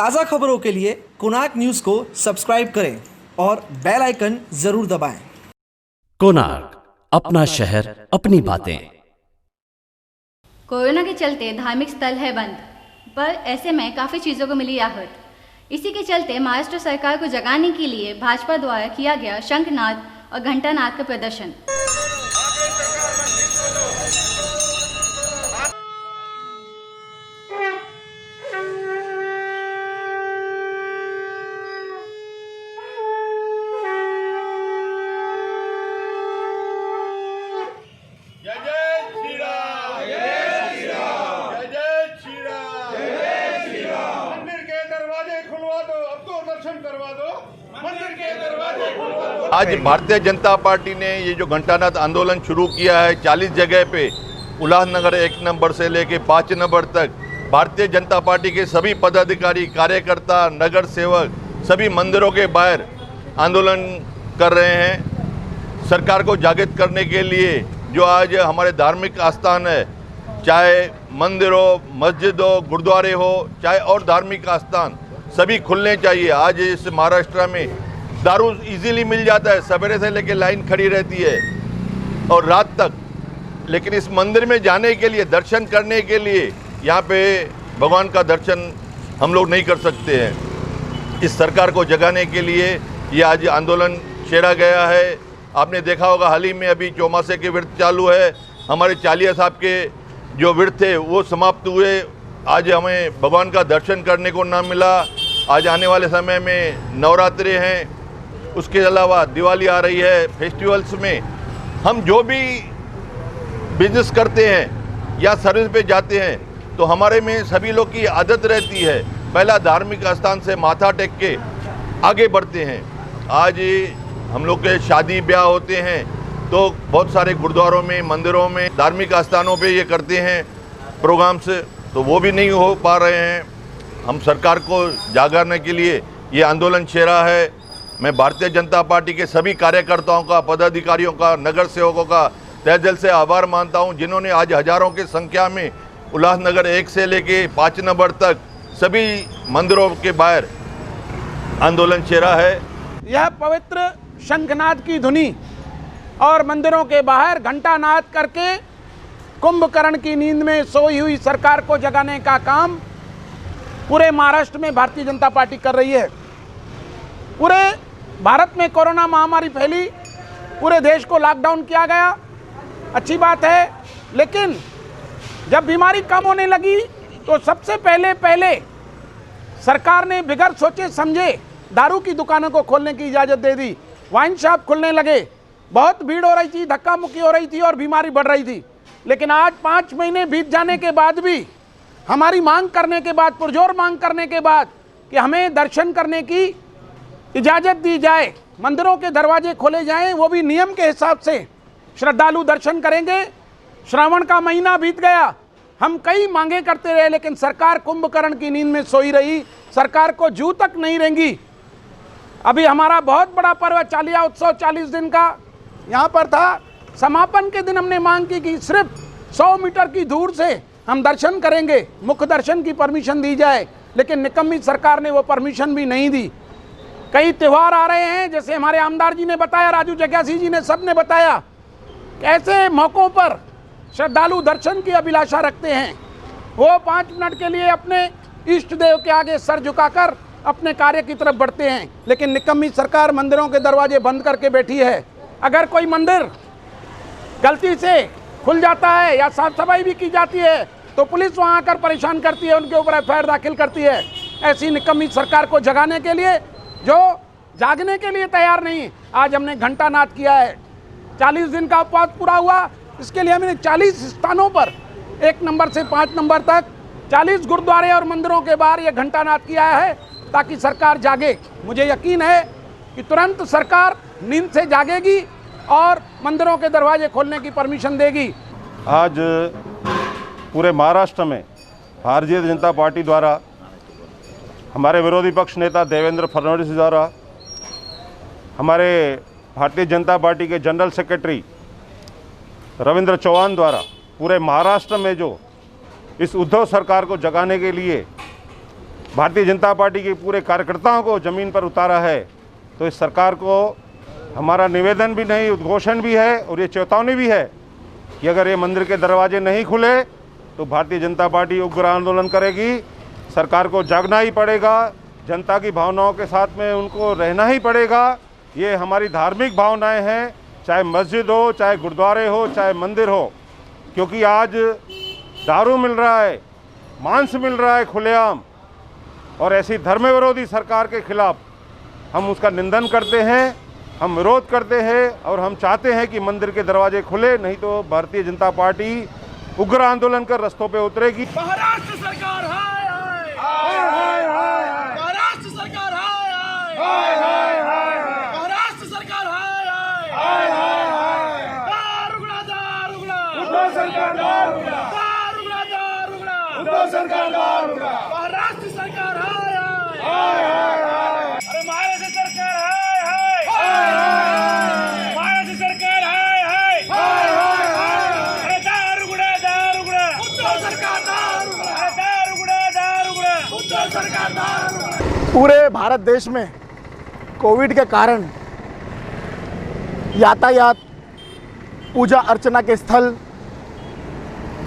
ताज़ा खबरों के लिए कोणार्क न्यूज़ को सब्सक्राइब करें और बेल आइकन जरूर दबाएं। कोणार्क, अपना शहर अपनी बातें। कोरोना के चलते धार्मिक स्थल है बंद, पर ऐसे में काफ़ी चीज़ों को मिली राहत। इसी के चलते महाराष्ट्र सरकार को जगाने के लिए भाजपा द्वारा किया गया शंखनाद और घंटानाद का प्रदर्शन। आज भारतीय जनता पार्टी ने ये जो घंटानाद आंदोलन शुरू किया है 40 जगह पे उल्लासनगर 1 नंबर से लेके 5 नंबर तक भारतीय जनता पार्टी के सभी पदाधिकारी, कार्यकर्ता, नगर सेवक सभी मंदिरों के बाहर आंदोलन कर रहे हैं सरकार को जागृत करने के लिए। जो आज हमारे धार्मिक आस्थान है, चाहे मंदिर हो, मस्जिद हो, गुरुद्वारे हो, चाहे और धार्मिक आस्थान सभी खुलने चाहिए। आज इस महाराष्ट्र में दारू इजीली मिल जाता है, सवेरे से लेके लाइन खड़ी रहती है और रात तक, लेकिन इस मंदिर में जाने के लिए, दर्शन करने के लिए यहाँ पे भगवान का दर्शन हम लोग नहीं कर सकते हैं। इस सरकार को जगाने के लिए ये आज आंदोलन छेड़ा गया है। आपने देखा होगा हाल ही में अभी चौमासे के व्रत चालू है, हमारे चालिया साहब के जो व्रत थे वो समाप्त हुए। आज हमें भगवान का दर्शन करने को ना मिला। आज आने वाले समय में नवरात्रि हैं, उसके अलावा दिवाली आ रही है। फेस्टिवल्स में हम जो भी बिजनेस करते हैं या सर्विस पे जाते हैं तो हमारे में सभी लोग की आदत रहती है पहला धार्मिक स्थान से माथा टेक के आगे बढ़ते हैं। आज हम लोग के शादी ब्याह होते हैं तो बहुत सारे गुरुद्वारों में, मंदिरों में, धार्मिक स्थानों पे ये करते हैं प्रोग्राम्स, तो वो भी नहीं हो पा रहे हैं। हम सरकार को जागरने के लिए ये आंदोलन छेड़ा है। मैं भारतीय जनता पार्टी के सभी कार्यकर्ताओं का, पदाधिकारियों का, नगर सेवकों का तहे दिल से आभार मानता हूं, जिन्होंने आज हजारों की संख्या में उल्लासनगर 1 से लेके 5 नंबर तक सभी मंदिरों के बाहर आंदोलन छेड़ा है। यह पवित्र शंखनाद की धुनी और मंदिरों के बाहर घंटानाद करके कुंभकर्ण की नींद में सोई हुई सरकार को जगाने का काम पूरे महाराष्ट्र में भारतीय जनता पार्टी कर रही है। पूरे भारत में कोरोना महामारी फैली, पूरे देश को लॉकडाउन किया गया, अच्छी बात है, लेकिन जब बीमारी कम होने लगी तो सबसे पहले सरकार ने बिगड़ सोचे समझे दारू की दुकानों को खोलने की इजाज़त दे दी। वाइन शॉप खुलने लगे, बहुत भीड़ हो रही थी, धक्का मुक्की हो रही थी और बीमारी बढ़ रही थी। लेकिन आज 5 महीने बीत जाने के बाद भी हमारी मांग करने के बाद, पुरजोर मांग करने के बाद कि हमें दर्शन करने की इजाज़त दी जाए, मंदिरों के दरवाजे खोले जाएं, वो भी नियम के हिसाब से श्रद्धालु दर्शन करेंगे। श्रावण का महीना बीत गया, हम कई मांगे करते रहे, लेकिन सरकार कुंभकर्ण की नींद में सोई रही। सरकार को जू तक नहीं रेंगी। अभी हमारा बहुत बड़ा पर्व चालिया उत्सव 40 दिन का यहाँ पर था। समापन के दिन हमने मांग की कि सिर्फ 100 मीटर की दूर से हम दर्शन करेंगे, मुख्य दर्शन की परमिशन दी जाए, लेकिन निकम्मी सरकार ने वो परमिशन भी नहीं दी। कई त्यौहार आ रहे हैं, जैसे हमारे आमदार जी ने बताया, राजू जग्यासी जी ने, सब ने बताया, ऐसे मौक़ों पर श्रद्धालु दर्शन की अभिलाषा रखते हैं। वो 5 मिनट के लिए अपने इष्ट देव के आगे सर झुकाकर अपने कार्य की तरफ बढ़ते हैं, लेकिन निकम्मी सरकार मंदिरों के दरवाजे बंद करके बैठी है। अगर कोई मंदिर गलती से खुल जाता है या साफ सफाई भी की जाती है तो पुलिस वहाँ आकर परेशान करती है, उनके ऊपर एफआईआर दाखिल करती है। ऐसी निकम्मी सरकार को जगाने के लिए, जो जागने के लिए तैयार नहीं, आज हमने घंटानाद किया है। 40 दिन का उपवास पूरा हुआ, इसके लिए हमने 40 स्थानों पर 1 नंबर से 5 नंबर तक 40 गुरुद्वारे और मंदिरों के बाहर ये घंटानाद किया है ताकि सरकार जागे। मुझे यकीन है कि तुरंत सरकार नींद से जागेगी और मंदिरों के दरवाजे खोलने की परमिशन देगी। आज पूरे महाराष्ट्र में भारतीय जनता पार्टी द्वारा, हमारे विरोधी पक्ष नेता देवेंद्र फडणवीस द्वारा, हमारे भारतीय जनता पार्टी के जनरल सेक्रेटरी रविंद्र चौहान द्वारा पूरे महाराष्ट्र में जो इस उद्धव सरकार को जगाने के लिए भारतीय जनता पार्टी के पूरे कार्यकर्ताओं को ज़मीन पर उतारा है, तो इस सरकार को हमारा निवेदन भी नहीं, उद्घोषण भी है और ये चेतावनी भी है कि अगर ये मंदिर के दरवाजे नहीं खुले तो भारतीय जनता पार्टी उग्र आंदोलन करेगी। सरकार को जागना ही पड़ेगा, जनता की भावनाओं के साथ में उनको रहना ही पड़ेगा। ये हमारी धार्मिक भावनाएं हैं, चाहे मस्जिद हो, चाहे गुरुद्वारे हो, चाहे मंदिर हो, क्योंकि आज दारू मिल रहा है, मांस मिल रहा है खुलेआम, और ऐसी धर्म विरोधी सरकार के खिलाफ हम उसका निंदन करते हैं, हम विरोध करते हैं और हम चाहते हैं कि मंदिर के दरवाजे खुले, नहीं तो भारतीय जनता पार्टी उग्र आंदोलन कर रस्तों पे उतरेगी। महाराष्ट्र सरकार हाय हाय हाय, महाराष्ट्र सरकार हाय हाय, महाराष्ट्र सरकार हाय हाय, दारुगडा उद्धव सरकार, दारुगडा उद्धव सरकार, महाराष्ट्र सरकार हाय हाय, अरे महाराष्ट्र सरकार हाय हाय, महाराष्ट्र सरकार हाय हाय, अरे दारुगडा उद्धव सरकार, दारुगडा उद्धव सरकार, दारुगडा। पूरे भारत देश में कोविड के कारण यातायात, पूजा अर्चना के स्थल,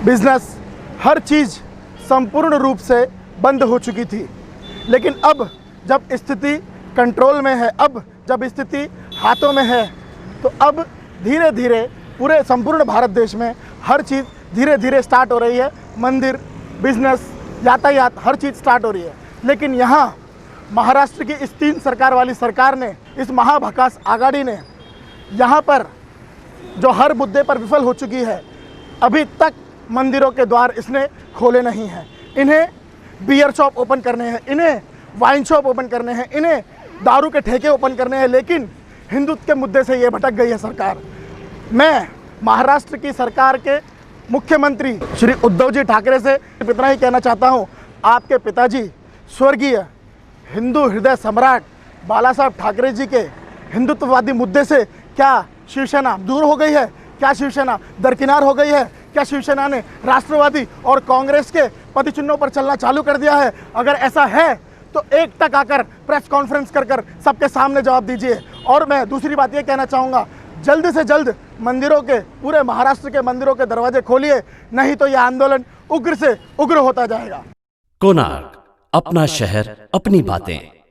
बिजनेस, हर चीज़ संपूर्ण रूप से बंद हो चुकी थी। लेकिन अब जब स्थिति कंट्रोल में है, अब जब स्थिति हाथों में है, तो अब धीरे धीरे पूरे संपूर्ण भारत देश में हर चीज़ धीरे धीरे स्टार्ट हो रही है। मंदिर, बिजनेस, यातायात, हर चीज़ स्टार्ट हो रही है। लेकिन यहाँ महाराष्ट्र की इस 3 सरकार वाली सरकार ने, इस महाभकास आघाड़ी ने यहाँ पर जो हर मुद्दे पर विफल हो चुकी है, अभी तक मंदिरों के द्वार इसने खोले नहीं हैं। इन्हें बियर शॉप ओपन करने हैं, इन्हें वाइन शॉप ओपन करने हैं, इन्हें दारू के ठेके ओपन करने हैं, लेकिन हिंदुत्व के मुद्दे से ये भटक गई है सरकार। मैं महाराष्ट्र की सरकार के मुख्यमंत्री श्री उद्धव जी ठाकरे से इतना ही कहना चाहता हूँ, आपके पिताजी स्वर्गीय हिंदू हृदय सम्राट बाला साहब ठाकरे जी के हिंदुत्ववादी मुद्दे से क्या शिवसेना दूर हो गई है? क्या शिवसेना दरकिनार हो गई है? क्या शिवसेना ने राष्ट्रवादी और कांग्रेस के पदचिन्हों पर चलना चालू कर दिया है? अगर ऐसा है तो एक तक आकर प्रेस कॉन्फ्रेंस कर सबके सामने जवाब दीजिए। और मैं दूसरी बात ये कहना चाहूँगा, जल्द से जल्द मंदिरों के, पूरे महाराष्ट्र के मंदिरों के दरवाजे खोलिए, नहीं तो यह आंदोलन उग्र से उग्र होता जाएगा। कोणार्क, अपना शहर, अपनी बातें।